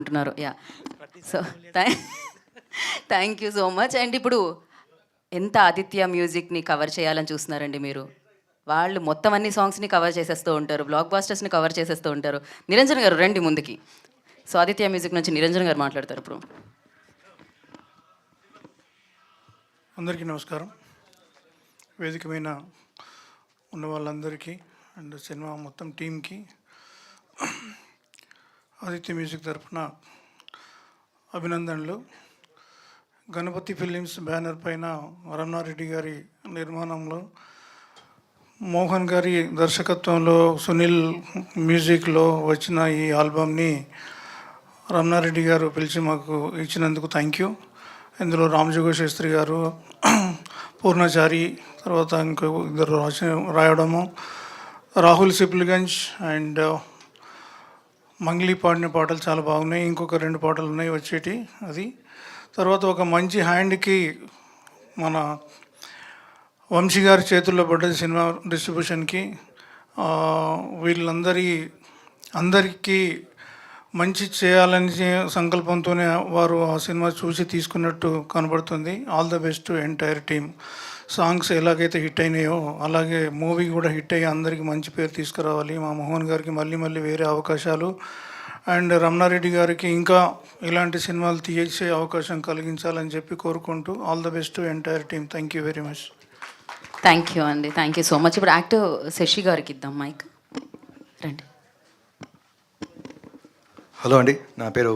అంటున్నారు. Yeah! So thank you so much. And ఇప్పుడు ఎంత ఆదిత్య మ్యూజిక్‌ని కవర్ చేయాలని చూస్తున్నారండి మీరు? వాళ్ళు మొత్తం అన్ని సాంగ్స్‌ని కవర్ చేసేస్తూ ఉంటారు. బ్లాక్ బస్టర్స్‌ని కవర్ చేసేస్తూ ఉంటారు. నిరంజన్ గారు రండి ముందుకి. సో ఆదిత్య మ్యూజిక్ నుంచి నిరంజన్ గారు మాట్లాడతారు ఇప్పుడు. అందరికీ నమస్కారం. వేదిక మీద ఉన్న వాళ్ళందరికీ అండ్ సినిమా మొత్తం టీంకి ఆదిత్య మ్యూజిక్ తరఫున అభినందనలు. గణపతి ఫిలిమ్స్ బ్యానర్ పైన రమణారెడ్డి గారి నిర్మాణంలో మోహన్ గారి దర్శకత్వంలో సునీల్ మ్యూజిక్లో వచ్చిన ఈ ఆల్బమ్ని రమణారెడ్డి గారు పిలిచి మాకు ఇచ్చినందుకు థ్యాంక్ యూ. ఇందులో రామజోగ శాస్త్రి గారు, పూర్ణచారి, తర్వాత ఇంకో ఇద్దరు రాయడము, రాహుల్ సిప్లిగంజ్ అండ్ మంగ్లీ పాడిన పాటలు చాలా బాగున్నాయి. ఇంకొక 2 పాటలు ఉన్నాయి వచ్చేటి. అది తర్వాత ఒక మంచి హ్యాండ్కి మన వంశీ గారి చేతుల్లో పడ్డది సినిమా డిస్ట్రిబ్యూషన్కి. అందరికీ మంచి చేయాలని సంకల్పంతోనే వారు ఆ సినిమా చూసి తీసుకున్నట్టు కనబడుతుంది. All the best to entire team. Songs ఎలాగైతే హిట్ అయినాయో అలాగే మూవీ కూడా హిట్ అయ్యి అందరికీ మంచి పేరు తీసుకురావాలి. మా మోహన్ గారికి మళ్ళీ వేరే అవకాశాలు అండ్ రమణారెడ్డి గారికి ఇంకా ఇలాంటి సినిమాలు తీసే అవకాశం కలిగించాలని చెప్పి కోరుకుంటూ all the best to entire team. Thank you very much. Thank you అండి. Thank you so much. ఇప్పుడు యాక్టర్ శశి గారికి ఇద్దాం మైక్. రండి. హలో అండి, నా పేరు